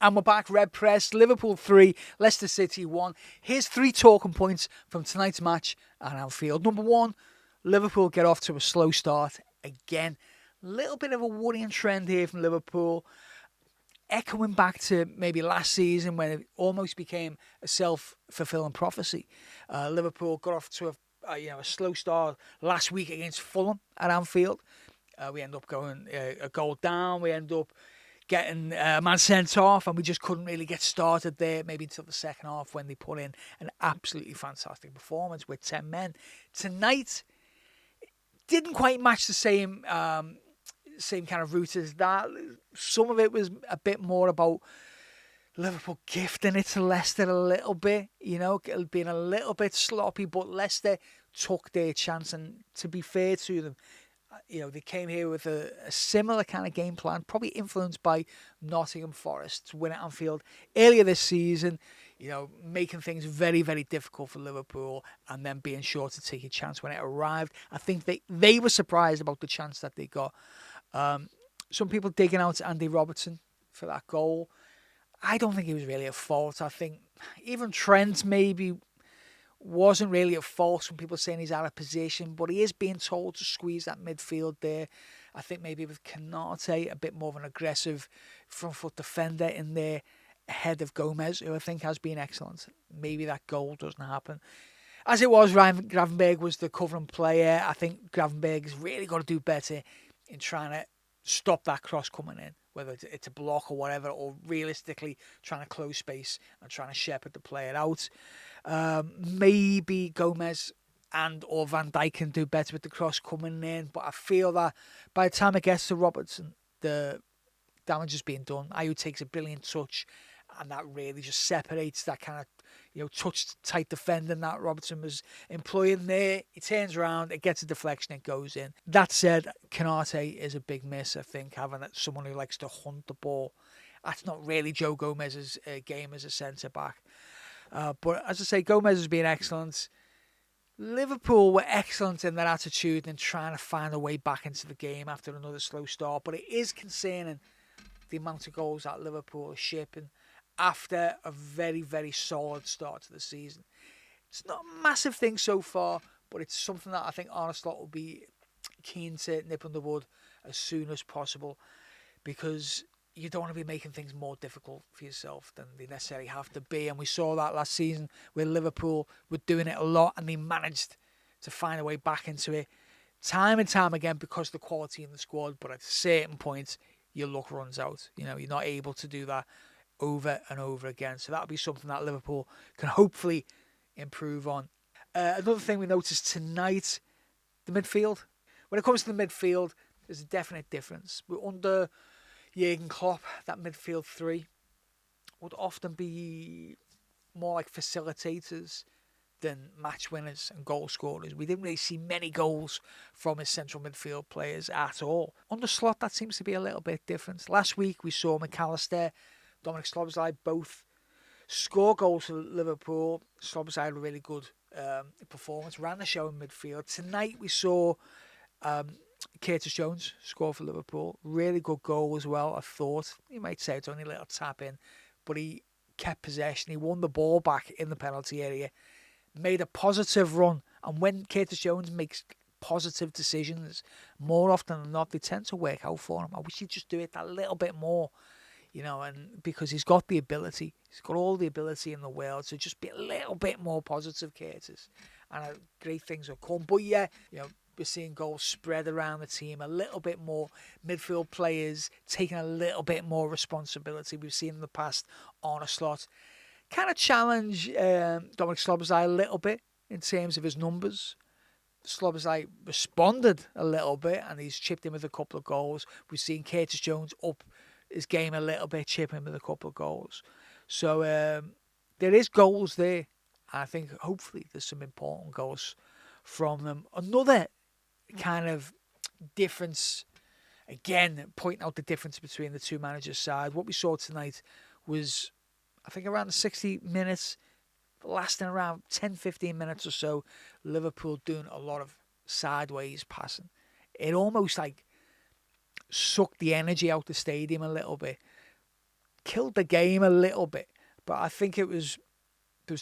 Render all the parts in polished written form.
And we're back, Red Press, Liverpool 3, Leicester City 1. Here's 3 talking points from tonight's match at Anfield. Number 1, Liverpool get off to a slow start again. Little bit of a worrying trend here from Liverpool, echoing back to maybe last season when it almost became a self-fulfilling prophecy. Liverpool got off to a slow start last week against Fulham at Anfield. We end up going a goal down. We end up getting a man sent off, and we just couldn't really get started there, maybe until the second half when they put in an absolutely fantastic performance with 10 men. Tonight, didn't quite match the same kind of route as that. Some of it was a bit more about Liverpool gifting it to Leicester a little bit, being a little bit sloppy, but Leicester took their chance, and to be fair to them, they came here with a similar kind of game plan, probably influenced by Nottingham Forest's win at Anfield earlier this season, making things very, very difficult for Liverpool and then being sure to take a chance when it arrived. I think they were surprised about the chance that they got. Some people digging out Andy Robertson for that goal. I don't think it was really a fault. I think even Trent maybe wasn't really at fault. Some people saying he's out of position, but he is being told to squeeze that midfield there. I think maybe with Canate, a bit more of an aggressive front foot defender in there ahead of Gomez, who I think has been excellent. Maybe that goal doesn't happen. As it was, Ryan Gravenberch was the covering player. I think Gravenberch has really got to do better in trying to stop that cross coming in, whether it's a block or whatever, or realistically trying to close space and trying to shepherd the player out. Maybe Gomez and or Van Dijk can do better with the cross coming in, but I feel that by the time it gets to Robertson, the damage is being done. Ayew takes a brilliant touch, and that really just separates that kind of touch tight defending that Robertson was employing there. He turns around, it gets a deflection, it goes in. That said, Canate is a big miss, I think, having someone who likes to hunt the ball. That's not really Joe Gomez's game as a centre-back. But as I say, Gomez has been excellent. Liverpool were excellent in their attitude and trying to find a way back into the game after another slow start. But it is concerning the amount of goals that Liverpool are shipping after a very, very solid start to the season. It's not a massive thing so far, but it's something that I think Arne Slot will be keen to nip on the bud as soon as possible, because you don't want to be making things more difficult for yourself than they necessarily have to be. And we saw that last season where Liverpool were doing it a lot and they managed to find a way back into it time and time again because of the quality in the squad. But at a certain point, your luck runs out. You're not able to do that over and over again. So that'll be something that Liverpool can hopefully improve on. Another thing we noticed tonight, the midfield. When it comes to the midfield, there's a definite difference. We're under Jurgen Klopp, that midfield 3 would often be more like facilitators than match winners and goal scorers. We didn't really see many goals from his central midfield players at all. Under Slot, that seems to be a little bit different. Last week we saw McAllister, Dominic Szoboszlai both score goals for Liverpool. Szoboszlai had a really good performance, ran the show in midfield. Tonight we saw Curtis Jones scored for Liverpool. Really good goal as well, I thought. You might say it's only a little tap in, but he kept possession. He won the ball back in the penalty area, made a positive run. And when Curtis Jones makes positive decisions, more often than not, they tend to work out for him. I wish he'd just do it a little bit more, and because he's got the ability. He's got all the ability in the world, so just be a little bit more positive, Curtis. And great things will come. But yeah, we're seeing goals spread around the team a little bit more. Midfield players taking a little bit more responsibility. We've seen in the past Arne Slot kind of challenge Dominic Szoboszlai a little bit in terms of his numbers. Szoboszlai responded a little bit and he's chipped in with a couple of goals. We've seen Curtis Jones up his game a little bit, chipping with a couple of goals. So there is goals there. And I think hopefully there's some important goals from them. Another kind of difference, again, pointing out the difference between the two managers' side. What we saw tonight was, I think, around the 60 minutes, lasting around 10-15 minutes or so, Liverpool doing a lot of sideways passing. It almost sucked the energy out the stadium a little bit. killed the game a little bit. But I think there's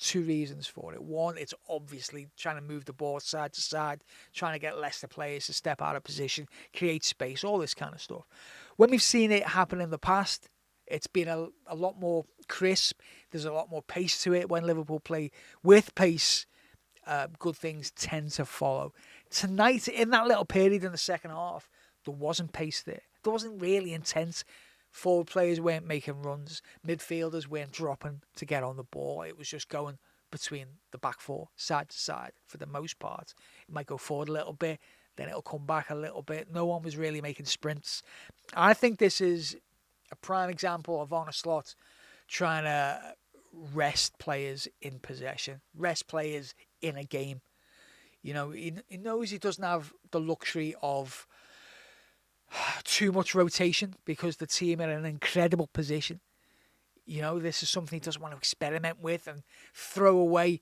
two reasons for it. One, it's obviously trying to move the ball side to side, trying to get Leicester players to step out of position, create space, all this kind of stuff. When we've seen it happen in the past, it's been a lot more crisp. There's a lot more pace to it. When Liverpool play with pace, good things tend to follow. Tonight, in that little period in the second half, there wasn't pace there. There wasn't really intense. Forward players weren't making runs. Midfielders weren't dropping to get on the ball. It was just going between the back four, side to side, for the most part. It might go forward a little bit, then it'll come back a little bit. No one was really making sprints. I think this is a prime example of Arne Slot trying to rest players in possession, rest players in a game. You know, he knows he doesn't have the luxury of too much rotation because the team are in an incredible position. You know, this is something he doesn't want to experiment with and throw away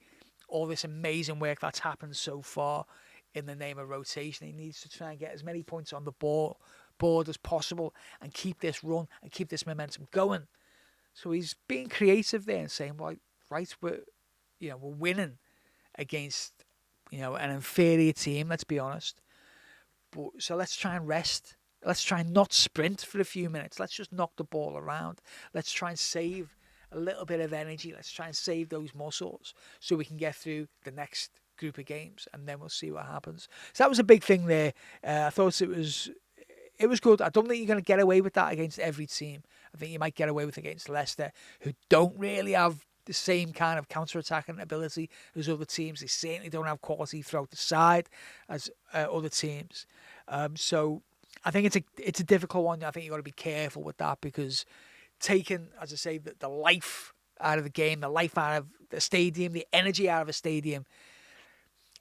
all this amazing work that's happened so far in the name of rotation. He needs to try and get as many points on the board as possible and keep this run and keep this momentum going. So he's being creative there and saying, well, right, we're winning against, an inferior team, let's be honest. But so let's try and rest. Let's try and not sprint for a few minutes. Let's just knock the ball around. Let's try and save a little bit of energy. Let's try and save those muscles so we can get through the next group of games, and then we'll see what happens. So that was a big thing there. I thought it was good. I don't think you're going to get away with that against every team. I think you might get away with it against Leicester, who don't really have the same kind of counter-attacking ability as other teams. They certainly don't have quality throughout the side as other teams. So I think it's a difficult one. I think you've got to be careful with that because taking, as I say, the life out of the game, the life out of the stadium, the energy out of a stadium,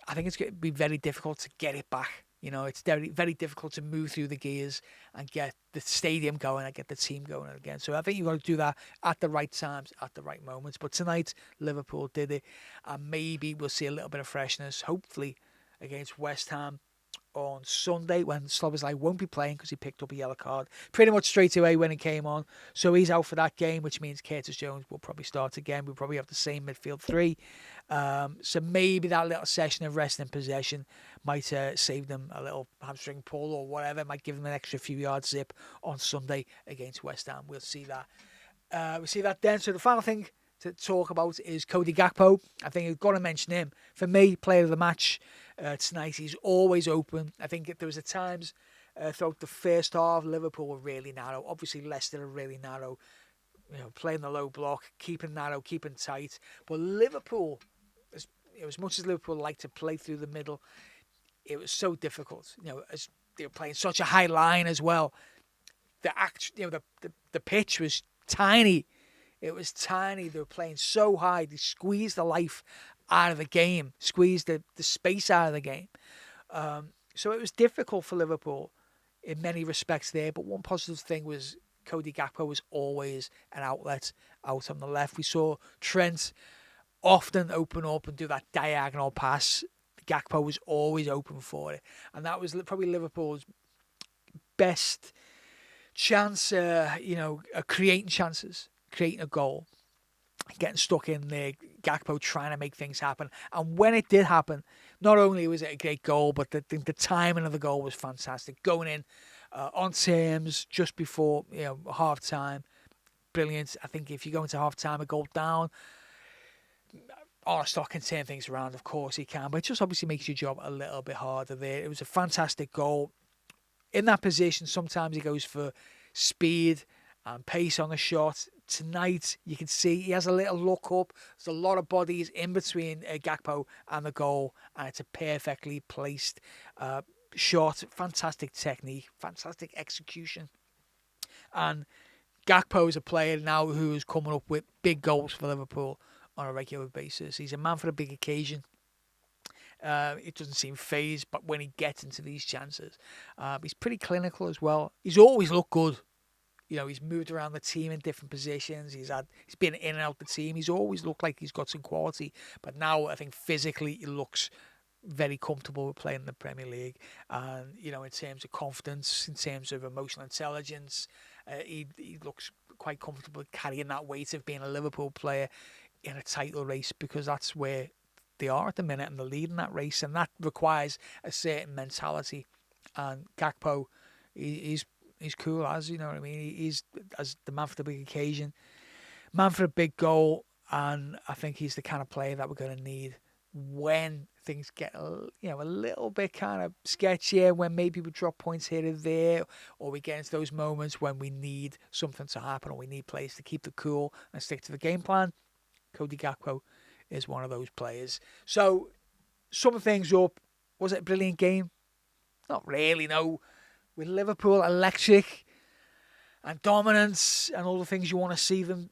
I think it's going to be very difficult to get it back. It's very, very difficult to move through the gears and get the stadium going and get the team going again. So I think you've got to do that at the right times, at the right moments. But tonight, Liverpool did it. And maybe we'll see a little bit of freshness, hopefully, against West Ham on Sunday when Szoboszlai won't be playing because he picked up a yellow card pretty much straight away when he came on. So he's out for that game, which means Curtis Jones will probably start again. We'll probably have the same midfield three. So maybe that little session of rest and possession might save them a little hamstring pull or whatever. Might give them an extra few yards zip on Sunday against West Ham. We'll see that. We'll see that then. So the final thing to talk about is Cody Gakpo. I think you've got to mention him. For me, player of the match tonight. He's always open. I think there was times throughout the first half, Liverpool were really narrow. Obviously, Leicester are really narrow. Playing the low block, keeping narrow, keeping tight. But Liverpool, as much as Liverpool like to play through the middle, it was so difficult. As they were playing such a high line as well. The pitch was tiny. It was tiny. They were playing so high. They squeezed the life out of the game, squeezed the space out of the game. So it was difficult for Liverpool in many respects there. But one positive thing was Cody Gakpo was always an outlet out on the left. We saw Trent often open up and do that diagonal pass. Gakpo was always open for it. And that was probably Liverpool's best chance, creating chances. Creating a goal, getting stuck in there, Gakpo trying to make things happen. And when it did happen, not only was it a great goal, but the timing of the goal was fantastic. Going in on terms just before half time, brilliant. I think if you go into half time a goal down, Arne Slot can turn things around. Of course he can, but it just obviously makes your job a little bit harder there. It was a fantastic goal. In that position, sometimes he goes for speed and pace on a shot. Tonight, you can see he has a little look up. There's a lot of bodies in between Gakpo and the goal, and it's a perfectly placed shot. Fantastic technique, fantastic execution. And Gakpo is a player now who is coming up with big goals for Liverpool on a regular basis. He's a man for a big occasion. It doesn't seem phased, but when he gets into these chances, he's pretty clinical as well. He's always looked good. He's moved around the team in different positions. He's been in and out the team. He's always looked like he's got some quality. But now I think physically he looks very comfortable with playing in the Premier League. And, in terms of confidence, in terms of emotional intelligence, he looks quite comfortable carrying that weight of being a Liverpool player in a title race, because that's where they are at the minute and they're leading that race, and that requires a certain mentality. And Gakpo, he's cool as, you know what I mean? He's as the man for the big occasion, man for a big goal, and I think he's the kind of player that we're going to need when things get a little bit kind of sketchier, when maybe we drop points here and there, or we get into those moments when we need something to happen, or we need players to keep the cool and stick to the game plan. Cody Gakpo is one of those players. So, summing things up, was it a brilliant game? Not really, no. With Liverpool electric and dominance and all the things you want to see them,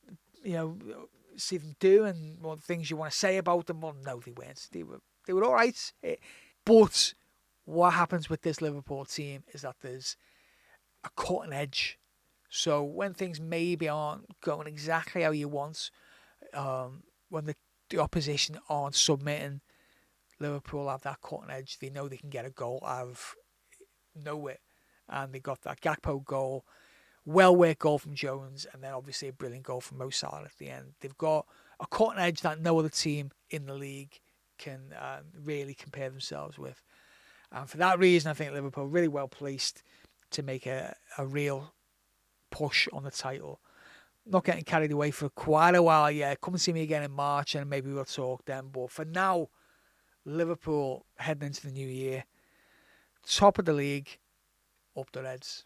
see them do, and all the things you want to say about them. Well, no, they weren't. They were all right. But what happens with this Liverpool team is that there's a cutting edge. So when things maybe aren't going exactly how you want, when the opposition aren't submitting, Liverpool have that cutting edge. They know they can get a goal out of nowhere. And they got that Gakpo goal, well-worked goal from Jones, and then obviously a brilliant goal from Mo Salah at the end. They've got a cutting edge that no other team in the league can really compare themselves with. And for that reason, I think Liverpool really well placed to make a real push on the title. Not getting carried away for quite a while yet. Come and see me again in March and maybe we'll talk then. But for now, Liverpool heading into the new year, top of the league, up the Reds.